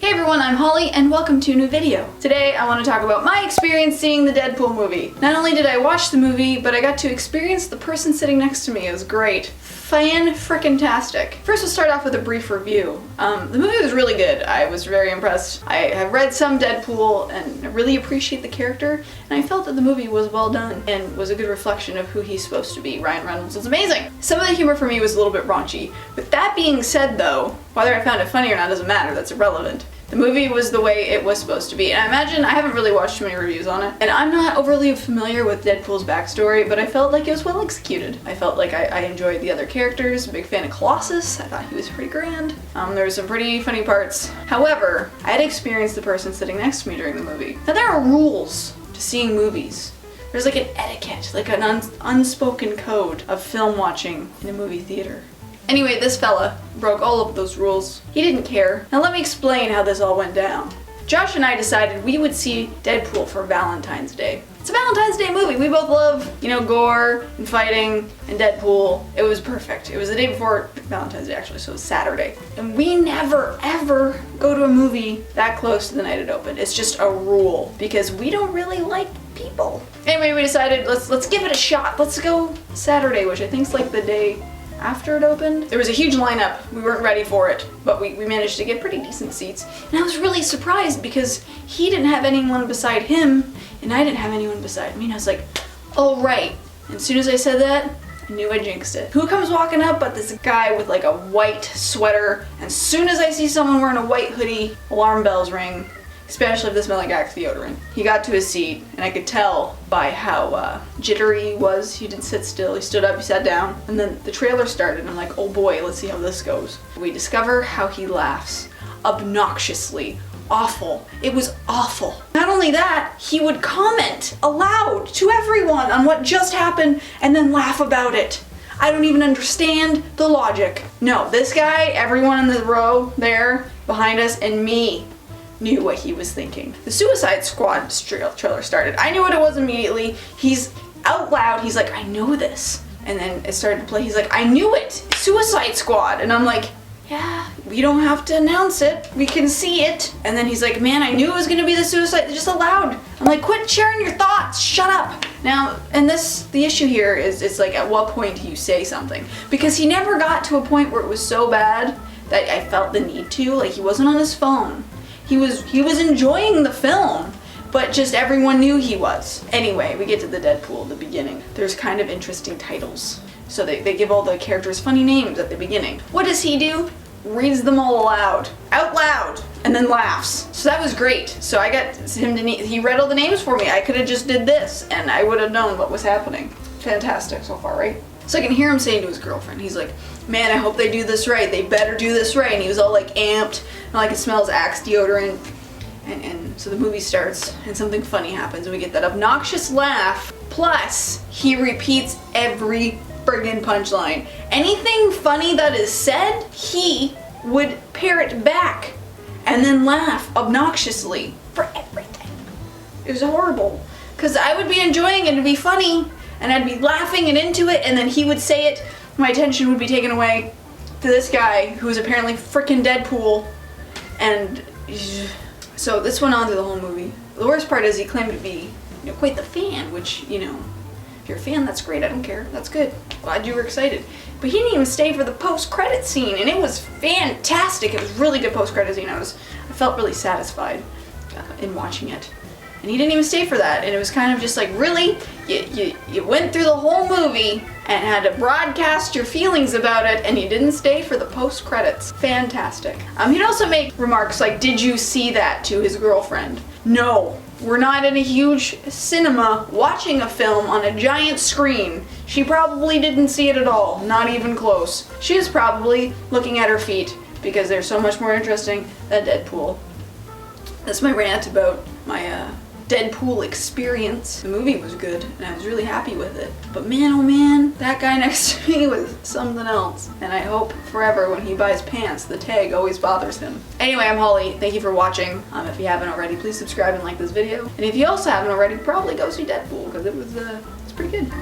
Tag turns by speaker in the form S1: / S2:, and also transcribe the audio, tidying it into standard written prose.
S1: Hey everyone, I'm Holly and welcome to a new video. Today I want to talk about my experience seeing the Deadpool movie. Not only did I watch the movie, but I got to experience the person sitting next to me. It was great. Fan-frickin-tastic. First, we'll start off with a brief review. The movie was really good. I was very impressed. I have read some Deadpool and I really appreciate the character, and I felt that the movie was well done and was a good reflection of who he's supposed to be. Ryan Reynolds was amazing. Some of the humor for me was a little bit raunchy. With that being said though, whether I found it funny or not doesn't matter, that's irrelevant. The movie was the way it was supposed to be, and I imagine I haven't really watched too many reviews on it, and I'm not overly familiar with Deadpool's backstory, but I felt like it was well executed. I felt like I enjoyed the other characters. I'm a big fan of Colossus. I thought he was pretty grand. There were some pretty funny parts. However, I had experienced the person sitting next to me during the movie. Now there are rules to seeing movies. There's like an etiquette, like an unspoken code of film watching in a movie theater. Anyway, this fella broke all of those rules. He didn't care. Now let me explain how this all went down. Josh and I decided we would see Deadpool for Valentine's Day. It's a Valentine's Day movie. We both love, gore and fighting and Deadpool. It was perfect. It was the day before Valentine's Day actually, so it was Saturday. And we never ever go to a movie that close to the night it opened. It's just a rule because we don't really like people. Anyway, we decided let's give it a shot. Let's go Saturday, which I think is like the day after it opened. There was a huge lineup. We weren't ready for it, but we managed to get pretty decent seats. And I was really surprised because he didn't have anyone beside him and I didn't have anyone beside me. And I was like, oh right. And as soon as I said that, I knew I jinxed it. Who comes walking up but this guy with like a white sweater, and as soon as I see someone wearing a white hoodie, alarm bells ring. Especially if they smell like Axe deodorant. He got to his seat, and I could tell by how jittery he was. He didn't sit still. He stood up, he sat down, and then the trailer started, and I'm like, oh boy, let's see how this goes. We discover how he laughs. Obnoxiously. Awful. It was awful. Not only that, he would comment aloud to everyone on what just happened, and then laugh about it. I don't even understand the logic. No, this guy, everyone in the row there, behind us, and me, knew what he was thinking. The Suicide Squad trailer started. I knew what it was immediately. He's out loud, he's like, I know this. And then it started to play, he's like, I knew it! Suicide Squad! And I'm like, yeah, we don't have to announce it. We can see it. And then he's like, man, I knew it was gonna be the Suicide, just aloud. I'm like, quit sharing your thoughts, shut up. Now, and the issue here is, it's like, at what point do you say something? Because he never got to a point where it was so bad that I felt the need to, like he wasn't on his phone. He was enjoying the film, but just everyone knew he was. Anyway, we get to the Deadpool, the beginning. There's kind of interesting titles. So they give all the characters funny names at the beginning. What does he do? Reads them all aloud, out loud, and then laughs. So that was great. So I got him to, he read all the names for me. I could have just did this and I would have known what was happening. Fantastic so far, right? So I can hear him saying to his girlfriend, he's like, man, I hope they do this right. They better do this right. And he was all like amped, and like it smells Axe deodorant. And so the movie starts and something funny happens and we get that obnoxious laugh. Plus, he repeats every friggin' punchline. Anything funny that is said, he would parrot back and then laugh obnoxiously for everything. It was horrible. Because I would be enjoying it, it'd be funny, and I'd be laughing and into it, and then he would say it, my attention would be taken away to this guy who was apparently frickin' Deadpool, and so this went on through the whole movie. The worst part is he claimed to be, quite the fan, which, if you're a fan, that's great, I don't care, that's good. Glad you were excited. But he didn't even stay for the post-credit scene, and it was fantastic. It was really good post-credit scene. I felt really satisfied in watching it. And he didn't even stay for that, and it was kind of just like, really? You went through the whole movie and had to broadcast your feelings about it, and you didn't stay for the post-credits. Fantastic. He'd also make remarks like, did you see that, to his girlfriend? No, we're not in a huge cinema watching a film on a giant screen. She probably didn't see it at all, not even close. She was probably looking at her feet because they're so much more interesting than Deadpool. That's my rant about my Deadpool experience. The movie was good and I was really happy with it. But man, oh man, that guy next to me was something else. And I hope forever when he buys pants, the tag always bothers him. Anyway, I'm Holly. Thank you for watching. If you haven't already, please subscribe and like this video. And if you also haven't already, probably go see Deadpool because it's pretty good.